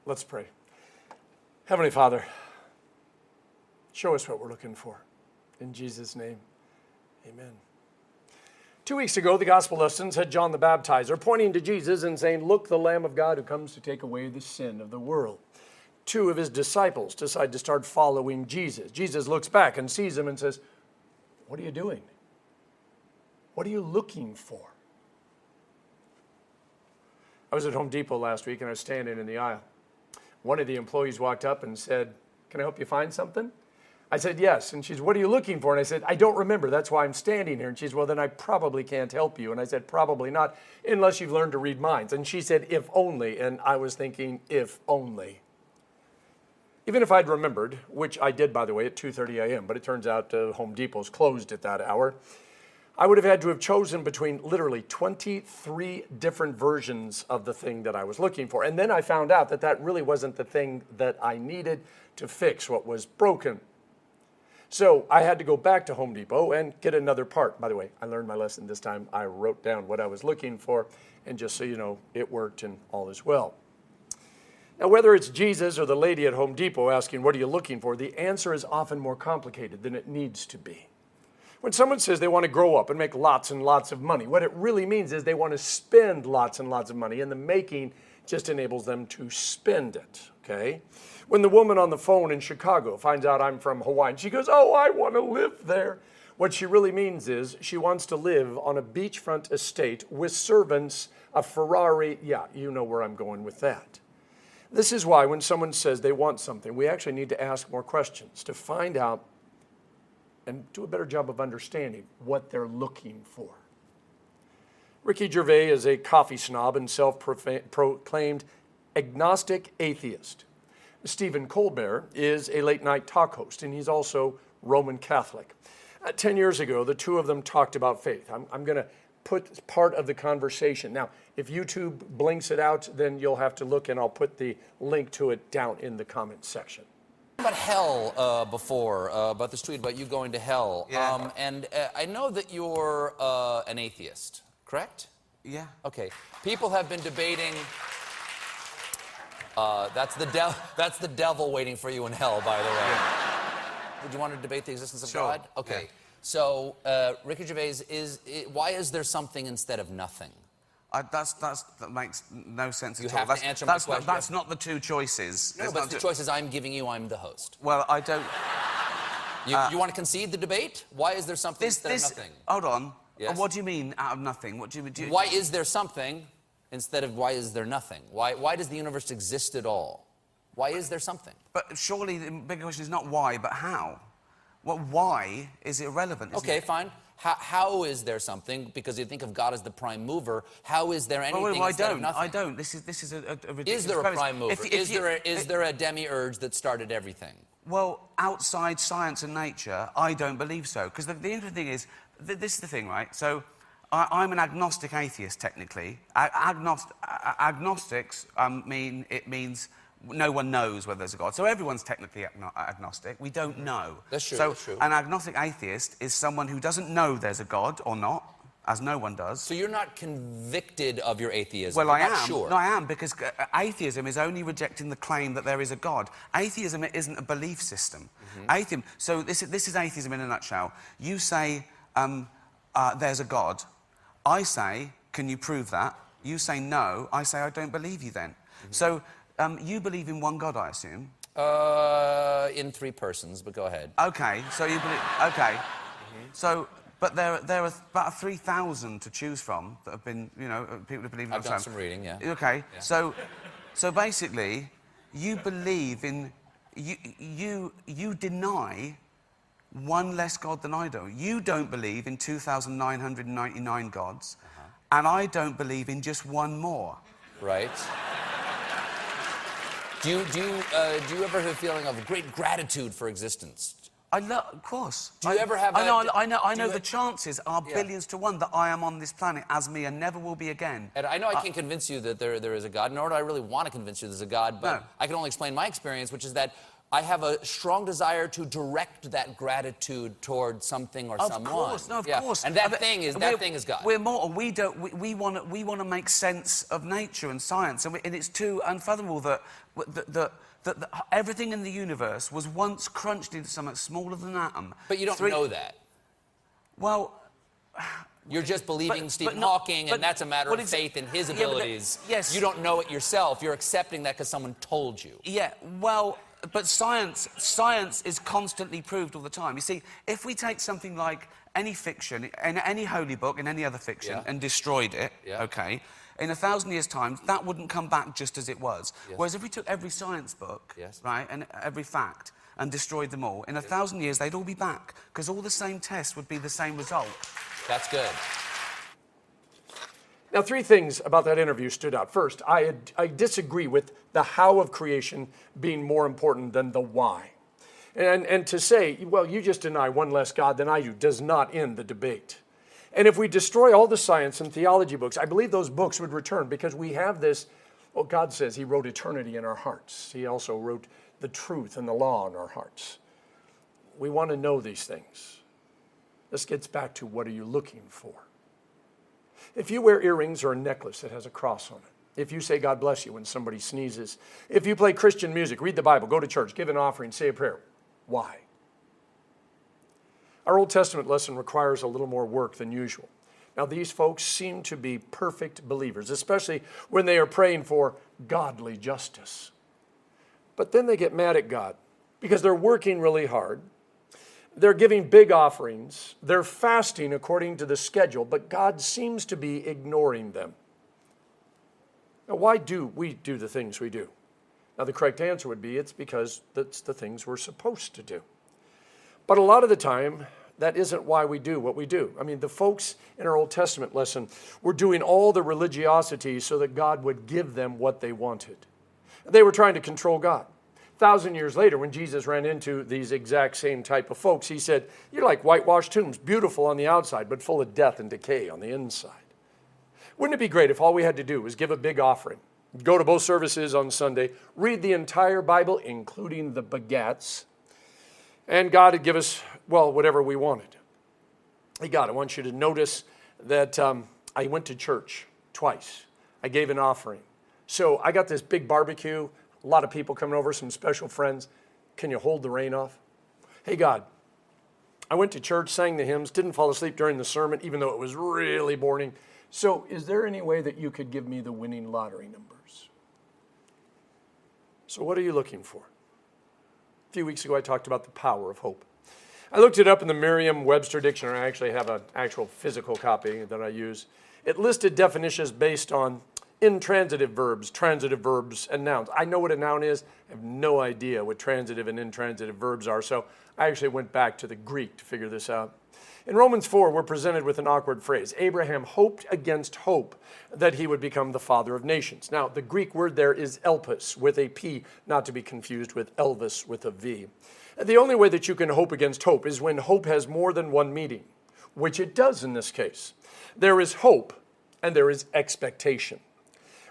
Let's pray. Heavenly Father, show us what we're looking for. In Jesus' name, amen. 2 weeks ago, the gospel lessons had John the Baptizer pointing to Jesus and saying, "Look, the Lamb of God who comes to take away the sin of the world." 2 of his disciples decide to start following Jesus. Jesus looks back and sees them and says, "What are you doing? What are you looking for?" I was at Home Depot last week and I was standing in the aisle. One of the employees walked up and said, "Can I help you find something?" I said, "Yes." And she said, "What are you looking for?" And I said, "I don't remember. That's why I'm standing here." And she said, "Well, then I probably can't help you." And I said, "Probably not, unless you've learned to read minds." And she said, "If only." And I was thinking, if only. Even if I'd remembered, which I did, by the way, at 2:30 a.m., but it turns out Home Depot's closed at that hour, I would have had to have chosen between literally 23 different versions of the thing that I was looking for. And then I found out that that really wasn't the thing that I needed to fix what was broken. So I had to go back to Home Depot and get another part. By the way, I learned my lesson this time. I wrote down what I was looking for, and just so you know, it worked and all is well. Now, whether it's Jesus or the lady at Home Depot asking, "What are you looking for?" the answer is often more complicated than it needs to be. When someone says they want to grow up and make lots and lots of money, what it really means is they want to spend lots and lots of money, and the making just enables them to spend it, okay? When the woman on the phone in Chicago finds out I'm from Hawaii, and she goes, "Oh, I want to live there," what she really means is she wants to live on a beachfront estate with servants, a Ferrari. Yeah, you know where I'm going with that. This is why when someone says they want something, we actually need to ask more questions to find out and do a better job of understanding what they're looking for. Ricky Gervais is a coffee snob and self-proclaimed agnostic atheist. Stephen Colbert is a late-night talk host, and he's also Roman Catholic. 10 years ago, the two of them talked about faith. I'm going to put part of the conversation. Now, if YouTube blinks it out, then you'll have to look, and I'll put the link to it down in the comments section. About hell before, about this tweet about you going to hell. Yeah. I know that you're an atheist, correct? Yeah. Okay. People have been debating. That's the devil waiting for you in hell, by the way. Yeah. Would you want to debate the existence of Sure. God? Okay. Yeah. So, Ricky Gervais, why is there something instead of nothing? That makes no sense You at all. have to answer my question. That's not the two choices. No, but the choices I'm giving you, I'm the host. Well, I don't... You want to concede the debate? Why is there something instead of nothing? Hold on. Yes? What do you mean, out of nothing? What do you... Why is there something instead of why is there nothing? Why does the universe exist at all? Why is there something? But surely the bigger question is not why, but how. Well, why is irrelevant, isn't Okay, it? fine. How is there something? Because you think of God as the prime mover. How is there anything instead of nothing? I don't. This is a ridiculous Is there a premise. prime mover? Is there a demiurge that started everything? Well, outside science and nature, I don't believe so. Because the interesting thing is, this is the thing, right? So, I'm an agnostic atheist, technically. Agnostics means no one knows whether there's a God. So everyone's technically agnostic. We don't know. That's true, So that's true. an agnostic atheist is someone who doesn't know there's a God or not, as no one does. So you're not convicted of your atheism? Well, You're I not am. Sure. No, I am, because atheism is only rejecting the claim that there is a God. Atheism isn't a belief system. So this is atheism in a nutshell. You say there's a God. I say, can you prove that? You say no. I say I don't believe you then. So you believe in one God, I assume? In 3 persons, but go ahead. Okay, so you believe... Okay. So... But there are about 3,000 to choose from that have been, people who believe in... I've done some reading, yeah. Okay, Yeah. So basically, you believe in... You deny one less God than I do. You don't believe in 2,999 gods, and I don't believe in just one more. Right. Do you ever have a feeling of great gratitude for existence? Of course. Do you ever have I know, that- I do know you- the chances are billions to one that I am on this planet as me and never will be again. And I know I can't convince you that there is a God, nor do I really want to convince you there's a God, but No. I can only explain my experience, which is that I have a strong desire to direct that gratitude toward something or someone. Of course. And that thing is God. We're more. We want to make sense of nature and science, and it's too unfathomable that everything in the universe was once crunched into something smaller than an atom. But you don't know that. Well, you're just believing Stephen Hawking, and that's a matter of faith in his abilities. Yes. You don't know it yourself. You're accepting that because someone told you. Yeah, well, but science is constantly proved all the time. You see, if we take something like any fiction, in any holy book, in any other fiction, and destroyed it, okay, in 1,000 years' time, that wouldn't come back just as it was. Whereas if we took every science book, right, and every fact, and destroyed them all, in 1,000 years, they'd all be back, because all the same tests would be the same result. That's good. Now, 3 things about that interview stood out. First, I disagree with the how of creation being more important than the why. And to say, well, you just deny one less God than I do, does not end the debate. And if we destroy all the science and theology books, I believe those books would return, because we have this, well, God says he wrote eternity in our hearts. He also wrote the truth and the law in our hearts. We want to know these things. This gets back to, what are you looking for? If you wear earrings or a necklace that has a cross on it, if you say God bless you when somebody sneezes, if you play Christian music, read the Bible, go to church, give an offering, say a prayer, why? Our Old Testament lesson requires a little more work than usual. Now, these folks seem to be perfect believers, especially when they are praying for godly justice. But then they get mad at God because they're working really hard. They're giving big offerings. They're fasting according to the schedule, but God seems to be ignoring them. Now, why do we do the things we do? Now, the correct answer would be, it's because that's the things we're supposed to do. But a lot of the time, that isn't why we do what we do. I mean, the folks in our Old Testament lesson were doing all the religiosity so that God would give them what they wanted. They were trying to control God. 1,000 years later, when Jesus ran into these exact same type of folks, he said, you're like whitewashed tombs, beautiful on the outside, but full of death and decay on the inside. Wouldn't it be great if all we had to do was give a big offering, go to both services on Sunday, read the entire Bible, including the begats, and God would give us, well, whatever we wanted. Hey, God, I want you to notice that I went to church twice. I gave an offering. So I got this big barbecue, a lot of people coming over, some special friends. Can you hold the rain off? Hey, God, I went to church, sang the hymns, didn't fall asleep during the sermon, even though it was really boring. So is there any way that you could give me the winning lottery numbers? So what are you looking for? A few weeks ago, I talked about the power of hope. I looked it up in the Merriam-Webster dictionary. I actually have an actual physical copy that I use. It listed definitions based on intransitive verbs, and nouns. I know what a noun is. I have no idea what transitive and intransitive verbs are, so I actually went back to the Greek to figure this out. In Romans 4, we're presented with an awkward phrase. Abraham hoped against hope that he would become the father of nations. Now, the Greek word there is elpis, with a P, not to be confused with Elvis with a V. The only way that you can hope against hope is when hope has more than one meaning, which it does in this case. There is hope, and there is expectation.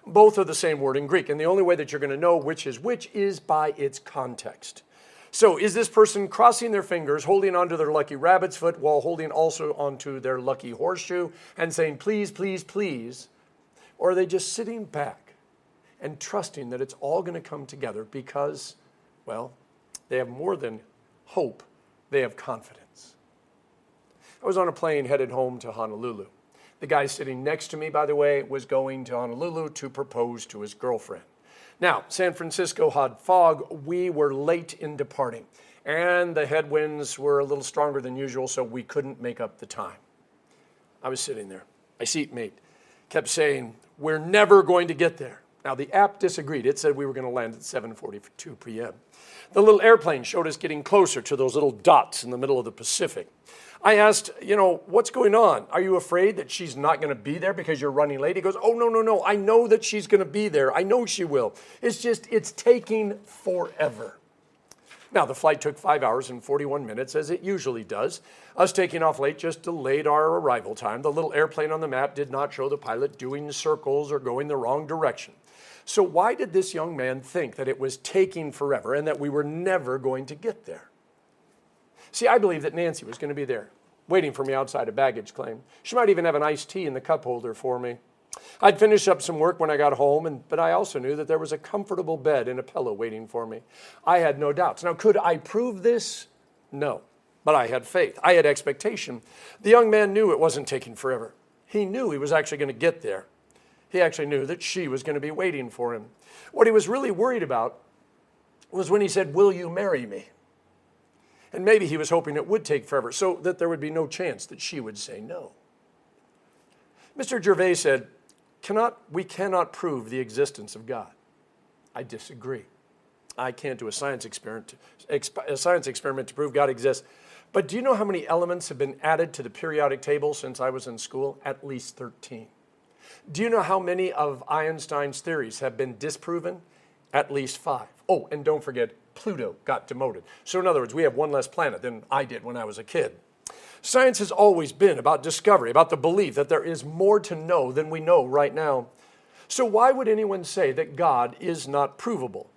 Both are the same word in Greek, and the only way that you're going to know which is by its context. So is this person crossing their fingers, holding onto their lucky rabbit's foot while holding also onto their lucky horseshoe and saying, please, please, please? Or are they just sitting back and trusting that it's all going to come together because, well, they have more than hope, they have confidence. I was on a plane headed home to Honolulu. The guy sitting next to me, by the way, was going to Honolulu to propose to his girlfriend. Now, San Francisco had fog. We were late in departing, and the headwinds were a little stronger than usual, so we couldn't make up the time. I was sitting there. My seatmate kept saying, we're never going to get there. Now, the app disagreed. It said we were going to land at 7:42 p.m. The little airplane showed us getting closer to those little dots in the middle of the Pacific. I asked, what's going on? Are you afraid that she's not going to be there because you're running late? He goes, oh, no. I know that she's going to be there. I know she will. It's taking forever. Now, the flight took 5 hours and 41 minutes, as it usually does. Us taking off late just delayed our arrival time. The little airplane on the map did not show the pilot doing circles or going the wrong direction. So why did this young man think that it was taking forever and that we were never going to get there? See, I believe that Nancy was going to be there, waiting for me outside a baggage claim. She might even have an iced tea in the cup holder for me. I'd finish up some work when I got home, but I also knew that there was a comfortable bed and a pillow waiting for me. I had no doubts. Now, could I prove this? No. But I had faith. I had expectation. The young man knew it wasn't taking forever. He knew he was actually going to get there. He actually knew that she was going to be waiting for him. What he was really worried about was when he said, "Will you marry me?" And maybe he was hoping it would take forever so that there would be no chance that she would say no. Mr. Gervais said, we cannot prove the existence of God. I disagree. I can't do a science experiment to prove God exists. But do you know how many elements have been added to the periodic table since I was in school? At least 13. Do you know how many of Einstein's theories have been disproven? At least 5. Oh, and don't forget, Pluto got demoted. So in other words, we have one less planet than I did when I was a kid. Science has always been about discovery, about the belief that there is more to know than we know right now. So why would anyone say that God is not provable?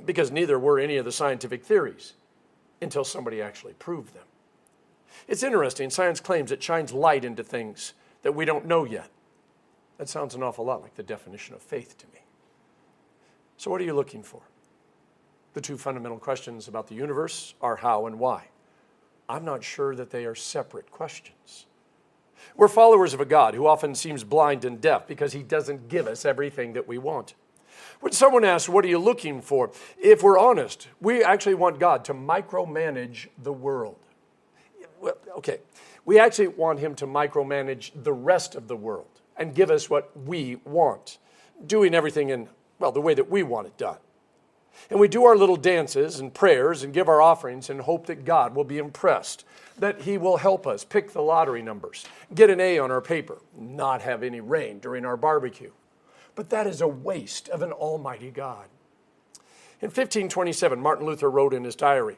Because neither were any of the scientific theories until somebody actually proved them. It's interesting, science claims it shines light into things that we don't know yet. That sounds an awful lot like the definition of faith to me. So what are you looking for? The two fundamental questions about the universe are how and why. I'm not sure that they are separate questions. We're followers of a God who often seems blind and deaf because he doesn't give us everything that we want. When someone asks, what are you looking for? If we're honest, we actually want God to micromanage the world. Well, okay, we actually want him to micromanage the rest of the world and give us what we want, doing everything in, well, the way that we want it done. And we do our little dances and prayers and give our offerings and hope that God will be impressed, that he will help us pick the lottery numbers, get an A on our paper, not have any rain during our barbecue. But that is a waste of an almighty God. In 1527, Martin Luther wrote in his diary,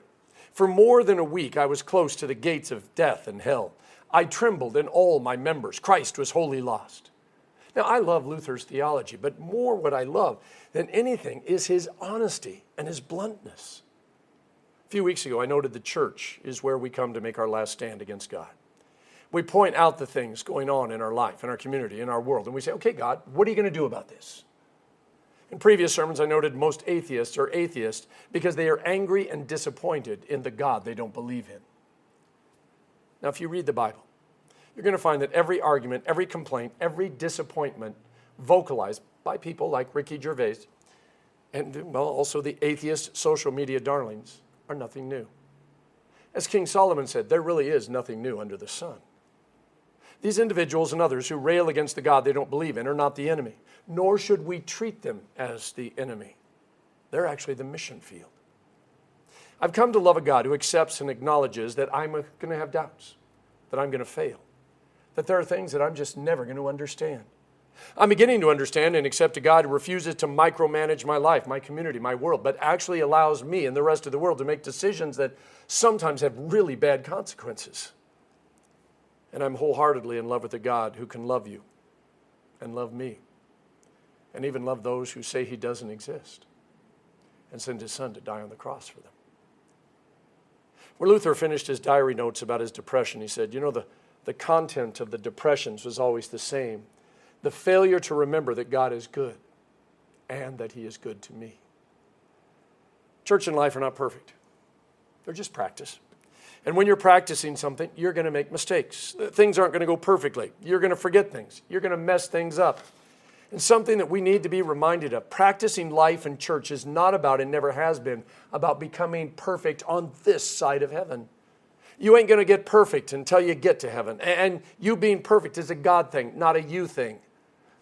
"For more than a week I was close to the gates of death and hell. I trembled in all my members. Christ was wholly lost." Now, I love Luther's theology, but more what I love than anything is his honesty and his bluntness. A few weeks ago, I noted the church is where we come to make our last stand against God. We point out the things going on in our life, in our community, in our world, and we say, okay, God, what are you going to do about this? In previous sermons, I noted most atheists are atheists because they are angry and disappointed in the God they don't believe in. Now, if you read the Bible, you're going to find that every argument, every complaint, every disappointment vocalized by people like Ricky Gervais and, well, also the atheist social media darlings are nothing new. As King Solomon said, there really is nothing new under the sun. These individuals and others who rail against the God they don't believe in are not the enemy, nor should we treat them as the enemy. They're actually the mission field. I've come to love a God who accepts and acknowledges that I'm going to have doubts, that I'm going to fail, that there are things that I'm just never going to understand. I'm beginning to understand and accept a God who refuses to micromanage my life, my community, my world, but actually allows me and the rest of the world to make decisions that sometimes have really bad consequences. And I'm wholeheartedly in love with a God who can love you and love me and even love those who say he doesn't exist and send his son to die on the cross for them. When Luther finished his diary notes about his depression, he said, the content of the depressions was always the same. The failure to remember that God is good and that he is good to me. Church and life are not perfect. They're just practice. And when you're practicing something, you're going to make mistakes. Things aren't going to go perfectly. You're going to forget things. You're going to mess things up. And something that we need to be reminded of, practicing life in church is not about, and never has been, about becoming perfect on this side of heaven. You ain't going to get perfect until you get to heaven. And you being perfect is a God thing, not a you thing.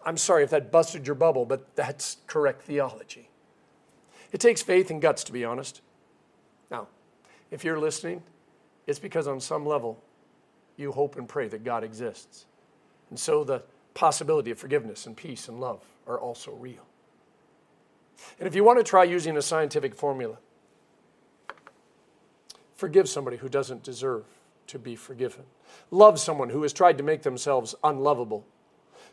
I'm sorry if that busted your bubble, but that's correct theology. It takes faith and guts, to be honest. Now, if you're listening, it's because on some level you hope and pray that God exists. And so the possibility of forgiveness and peace and love are also real. And if you want to try using a scientific formula, Forgive somebody who doesn't deserve to be forgiven. Love someone who has tried to make themselves unlovable.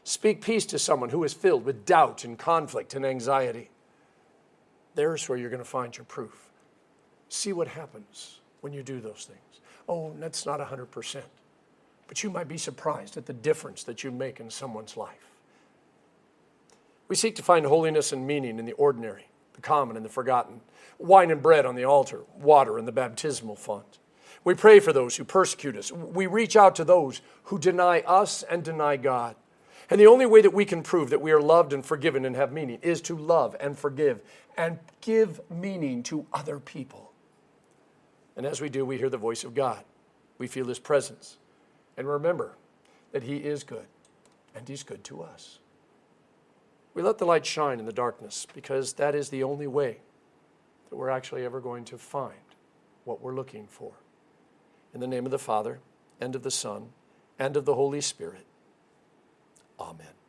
Speak peace to someone who is filled with doubt and conflict and anxiety. There's where you're going to find your proof. See what happens when you do those things. Oh, that's not 100%. But you might be surprised at the difference that you make in someone's life. We seek to find holiness and meaning in the ordinary, the common and the forgotten. Wine and bread on the altar, water in the baptismal font. We pray for those who persecute us. We reach out to those who deny us and deny God. And the only way that we can prove that we are loved and forgiven and have meaning is to love and forgive and give meaning to other people. And as we do, we hear the voice of God. We feel His presence. And remember that He is good, and He's good to us. We let the light shine in the darkness because that is the only way that we're actually ever going to find what we're looking for. In the name of the Father, and of the Son, and of the Holy Spirit. Amen.